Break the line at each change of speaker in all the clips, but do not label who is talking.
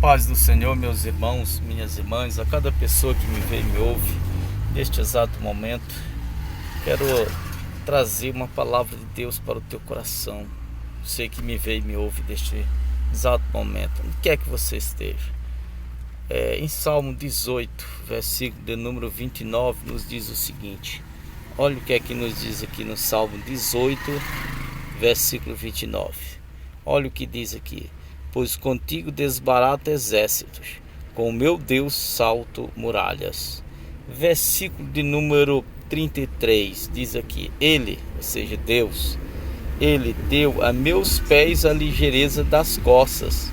Paz do Senhor, meus irmãos, minhas irmãs, a cada pessoa que me vê e me ouve neste exato momento, quero trazer uma palavra de Deus para o teu coração. Você que me vê e me ouve neste exato momento, onde quer que você esteja. Em Salmo 18, versículo de número 29, nos diz o seguinte. Olha o que é que nos diz aqui no Salmo 18, versículo 29. Olha o que diz aqui. Pois contigo desbarato exércitos, com o meu Deus salto muralhas. Versículo de número 33 diz aqui: Ele, ou seja, Deus, Ele deu a meus pés a ligeireza das costas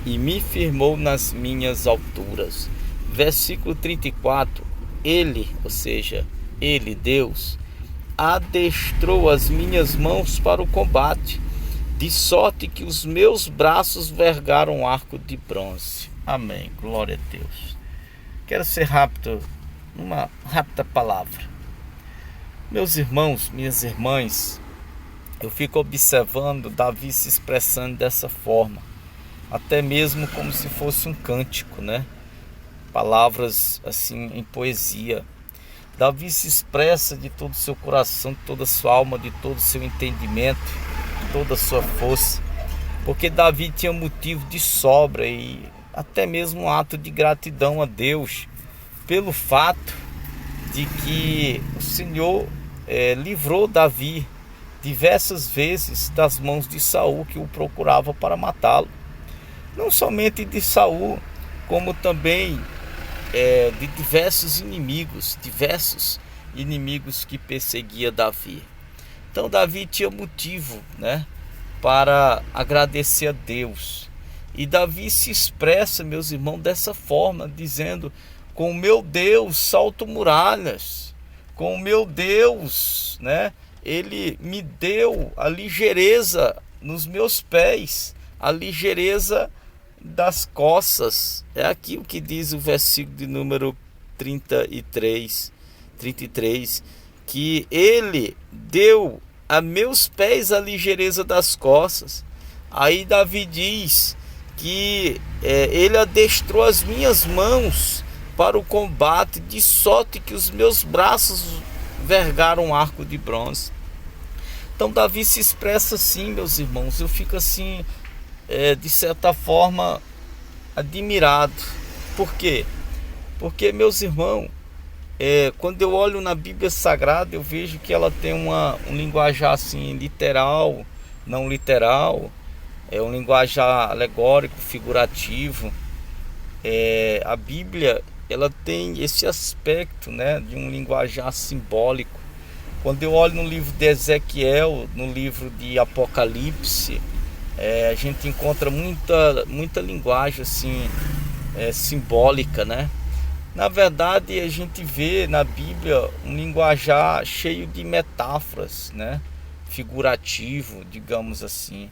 e me firmou nas minhas alturas. Versículo 34: Ele, ou seja, Ele, Deus, adestrou as minhas mãos para o combate, de sorte que os meus braços vergaram um arco de bronze. Amém. Glória a Deus. Quero ser rápido, uma rápida palavra. Meus irmãos, minhas irmãs, eu fico observando Davi se expressando dessa forma, até mesmo como se fosse um cântico, né? Palavras assim em poesia. Davi se expressa de todo o seu coração, de toda a sua alma, de todo o seu entendimento, toda a sua força, porque Davi tinha motivo de sobra e até mesmo um ato de gratidão a Deus pelo fato de que o Senhor livrou Davi diversas vezes das mãos de Saul, que o procurava para matá-lo. Não somente de Saul, como também de diversos inimigos que perseguia Davi. Então Davi tinha motivo, né, para agradecer a Deus. E Davi se expressa, meus irmãos, dessa forma, dizendo: com o meu Deus salto muralhas, com o meu Deus, né, Ele me deu a ligeireza nos meus pés, a ligeireza das costas. É aqui o que diz o versículo de número 33, que Ele deu a meus pés a ligeireza das costas. Aí Davi diz que Ele adestrou as minhas mãos para o combate, de sorte que os meus braços vergaram um arco de bronze. Então Davi se expressa assim, meus irmãos. Eu fico assim, de certa forma, admirado. Por quê? Porque, meus irmãos, quando eu olho na Bíblia Sagrada, eu vejo que ela tem um linguajar assim, literal, não literal, um linguajar alegórico, figurativo. A Bíblia, ela tem esse aspecto, né, de um linguajar simbólico. Quando eu olho no livro de Ezequiel, no livro de Apocalipse, a gente encontra muita linguagem assim, simbólica, né? Na verdade, a gente vê na Bíblia um linguajar cheio de metáforas, né? Figurativo, digamos assim.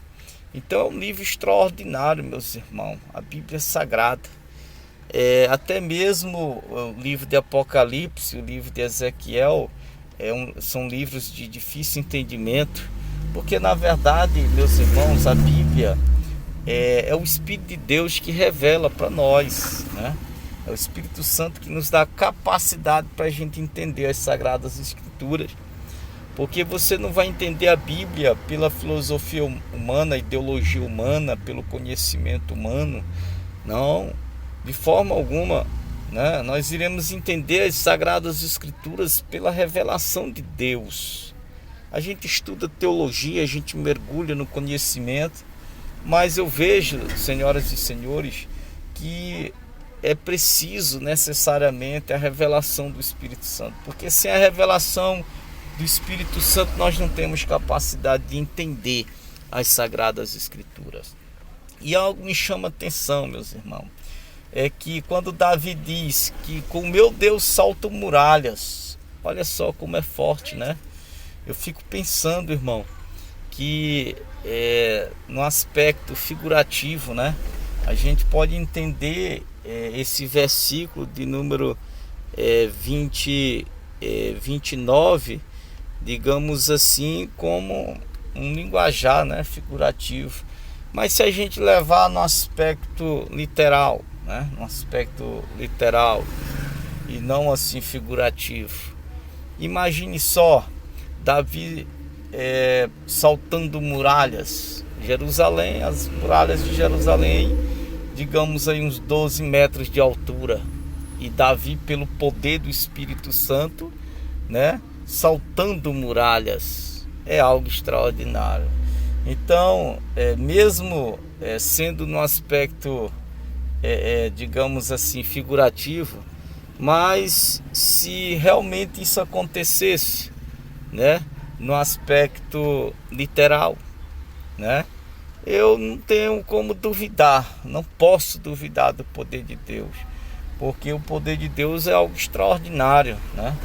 Então é um livro extraordinário, meus irmãos, a Bíblia Sagrada. Até mesmo o livro de Apocalipse, o livro de Ezequiel, são livros de difícil entendimento, porque na verdade, meus irmãos, a Bíblia é o Espírito de Deus que revela para nós, né? É o Espírito Santo que nos dá capacidade para a gente entender as Sagradas Escrituras. Porque você não vai entender a Bíblia pela filosofia humana, ideologia humana, pelo conhecimento humano. Não, de forma alguma, né? Nós iremos entender as Sagradas Escrituras pela revelação de Deus. A gente estuda teologia, a gente mergulha no conhecimento, mas eu vejo, senhoras e senhores, que é preciso necessariamente a revelação do Espírito Santo, porque sem a revelação do Espírito Santo nós não temos capacidade de entender as Sagradas Escrituras. E algo me chama a atenção, meus irmãos, é que quando Davi diz que com o meu Deus salto muralhas, olha só como é forte, né? Eu fico pensando, irmão, que no aspecto figurativo, né, a gente pode entender esse versículo de número 29, digamos assim, como um linguajar, né, figurativo. Mas se a gente levar no aspecto literal, né? No aspecto literal e não assim figurativo, imagine só Davi saltando muralhas. Jerusalém, as muralhas de Jerusalém, digamos aí uns 12 metros de altura, e Davi, pelo poder do Espírito Santo, né, saltando muralhas, é algo extraordinário. Então, mesmo sendo no aspecto, digamos assim, figurativo, mas se realmente isso acontecesse, né, no aspecto literal, né, eu não tenho como duvidar, não posso duvidar do poder de Deus, porque o poder de Deus é algo extraordinário, né?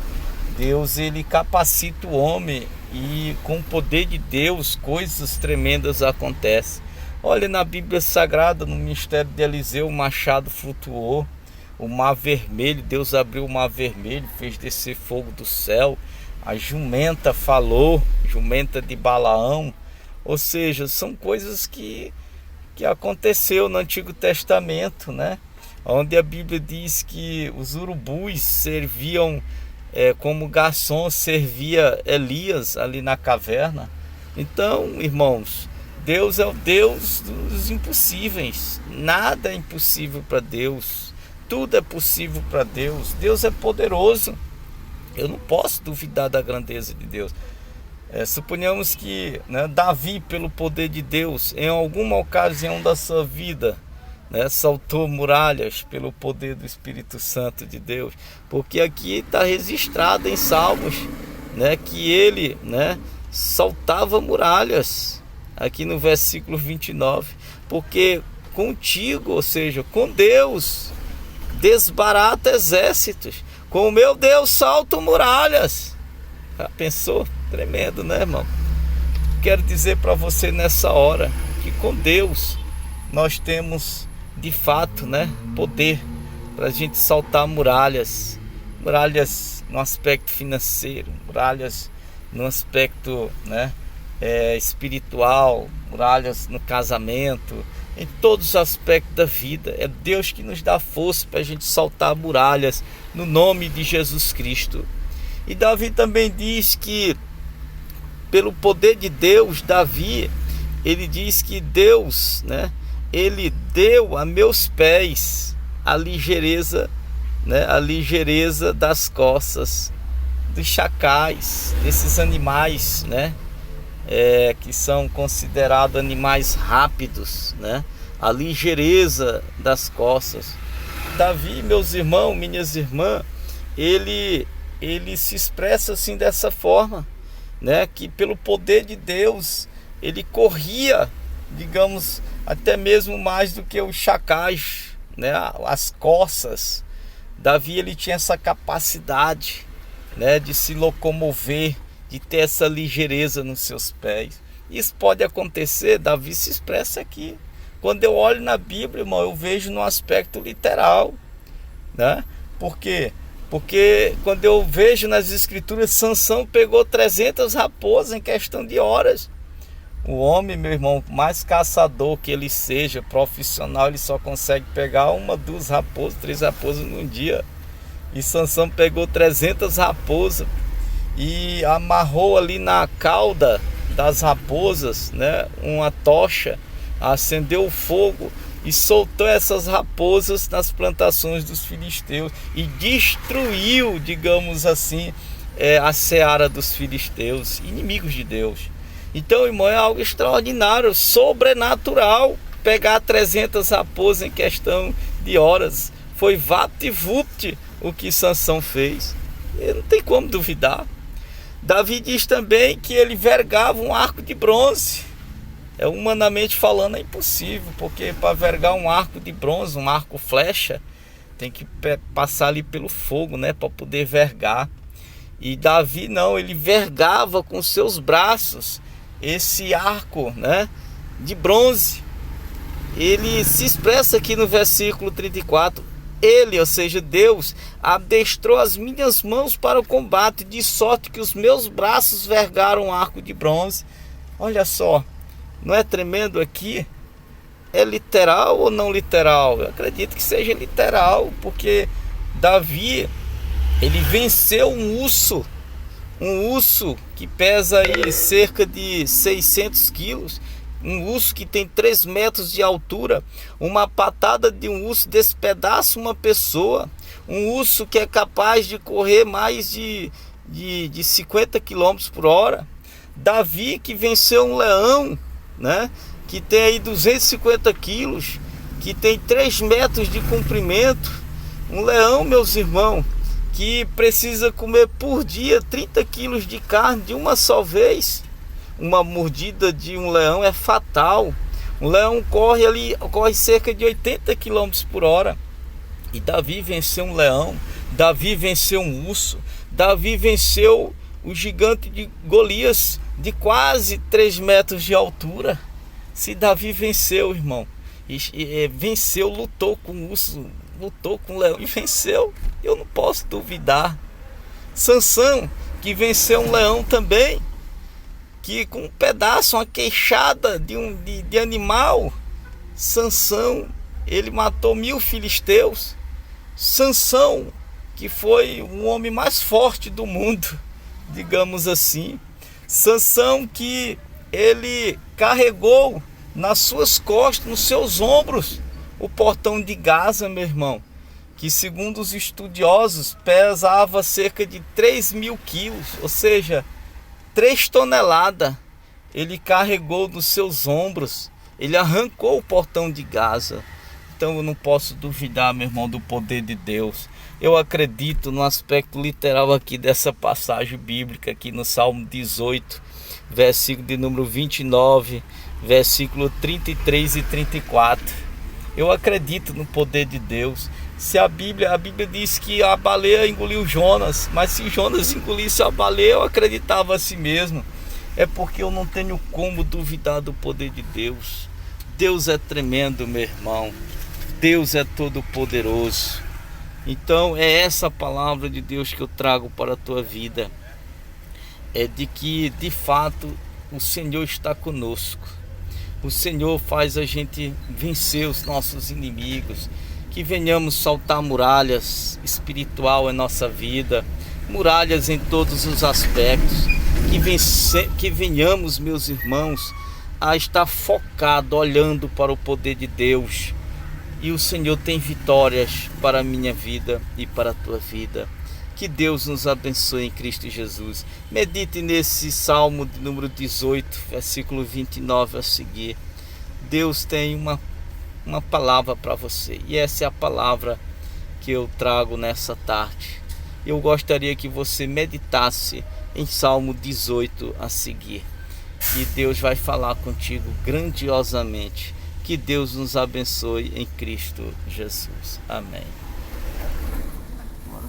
Deus, ele capacita o homem, e com o poder de Deus coisas tremendas acontecem. Olha, na Bíblia Sagrada, no ministério de Eliseu, o machado flutuou, o mar vermelho, Deus abriu o mar vermelho, fez descer fogo do céu, a jumenta falou, jumenta de Balaão. Ou seja, são coisas que aconteceu no Antigo Testamento, né? Onde a Bíblia diz que os urubus serviam, como garçom servia Elias ali na caverna. Então, irmãos, Deus é o Deus dos impossíveis. Nada é impossível para Deus. Tudo é possível para Deus. Deus é poderoso. Eu não posso duvidar da grandeza de Deus. Suponhamos que, né, Davi, pelo poder de Deus, em alguma ocasião da sua vida, né, saltou muralhas pelo poder do Espírito Santo de Deus, porque aqui está registrado em Salmos, né, que ele, né, saltava muralhas, aqui no versículo 29, porque contigo, ou seja, com Deus, desbarata exércitos, com o meu Deus salto muralhas. Já pensou? Tremendo, né, irmão? Quero dizer para você nessa hora que com Deus nós temos de fato, né, poder para a gente saltar muralhas, muralhas no aspecto financeiro, muralhas no aspecto, né, espiritual, muralhas no casamento, em todos os aspectos da vida. É Deus que nos dá força para a gente saltar muralhas no nome de Jesus Cristo. E Davi também diz que pelo poder de Deus, Davi, ele diz que Deus, né, ele deu a meus pés a ligeireza, né, a ligeireza das costas dos chacais, desses animais, né, que são considerados animais rápidos, né, a ligeireza das costas. Davi, meus irmãos, minhas irmãs, ele se expressa assim dessa forma, né, que pelo poder de Deus ele corria, digamos, até mesmo mais do que os chacais, né, as corças. Davi, ele tinha essa capacidade, né, de se locomover, de ter essa ligeireza nos seus pés. Isso pode acontecer, Davi se expressa aqui. Quando eu olho na Bíblia, irmão, eu vejo no aspecto literal, né? Por quê? Porque quando eu vejo nas escrituras, Sansão pegou 300 raposas em questão de horas. O homem, meu irmão, mais caçador que ele seja, profissional, ele só consegue pegar 1, 2 raposas, 3 raposas num dia. E Sansão pegou 300 raposas e amarrou ali na cauda das raposas, né, uma tocha, acendeu o fogo e soltou essas raposas nas plantações dos filisteus e destruiu, digamos assim, a seara dos filisteus, inimigos de Deus. Então, irmão, é algo extraordinário, sobrenatural, pegar 300 raposas em questão de horas. Foi vapt-vupt o que Sansão fez. E não tem como duvidar. Davi diz também que ele vergava um arco de bronze. Humanamente falando, é impossível, porque para vergar um arco de bronze, um arco flecha, tem que passar ali pelo fogo, né, para poder vergar. E Davi não, ele vergava com seus braços esse arco, né, de bronze. Ele se expressa aqui no versículo 34. Ele, ou seja, Deus, adestrou as minhas mãos para o combate, de sorte que os meus braços vergaram um arco de bronze. Olha só, não é tremendo aqui? é literal ou não literal? Eu acredito que seja literal, porque Davi, ele venceu um urso que pesa aí cerca de 600 quilos, um urso que tem 3 metros de altura. Uma patada de um urso despedaça uma pessoa. Um urso que é capaz de correr mais de 50 km por hora. Davi, que venceu um leão, né, que tem aí 250 quilos, que tem 3 metros de comprimento. Um leão, meus irmãos, que precisa comer por dia 30 quilos de carne de uma só vez. Uma mordida de um leão é fatal. Um leão corre cerca de 80 km por hora. E Davi venceu um leão, Davi venceu um urso, Davi venceu o gigante de Golias, de quase 3 metros de altura. Se Davi venceu, irmão, venceu, lutou com o urso, lutou com o leão e venceu, eu não posso duvidar. Sansão, que venceu um leão também, que com um pedaço, uma queixada de animal, Sansão, ele matou 1000 filisteus. Sansão, que foi o homem mais forte do mundo, digamos assim. Sansão, que ele carregou nas suas costas, nos seus ombros, o portão de Gaza, meu irmão, que segundo os estudiosos pesava cerca de 3.000 quilos, ou seja, 3 toneladas. Ele carregou nos seus ombros, ele arrancou o portão de Gaza. Então eu não posso duvidar, meu irmão, do poder de Deus. Eu acredito no aspecto literal aqui dessa passagem bíblica, aqui no Salmo 18, versículo de número 29, versículo 33 e 34. Eu acredito no poder de Deus. Se a Bíblia diz que a baleia engoliu Jonas, mas se Jonas engolisse a baleia, eu acreditava assim mesmo. É porque eu não tenho como duvidar do poder de Deus. Deus é tremendo, meu irmão. Deus é todo poderoso. Então é essa palavra de Deus que eu trago para a tua vida. É de que de fato o Senhor está conosco. O Senhor faz a gente vencer os nossos inimigos. Que venhamos saltar muralhas espiritual em nossa vida, muralhas em todos os aspectos. Que venhamos, meus irmãos, a estar focado, olhando para o poder de Deus. E o Senhor tem vitórias para a minha vida e para a tua vida. Que Deus nos abençoe em Cristo Jesus. Medite nesse Salmo de número 18, versículo 29 a seguir. Deus tem uma palavra para você. E essa é a palavra que eu trago nessa tarde. Eu gostaria que você meditasse em Salmo 18 a seguir. E Deus vai falar contigo grandiosamente. Que Deus nos abençoe em Cristo Jesus. Amém.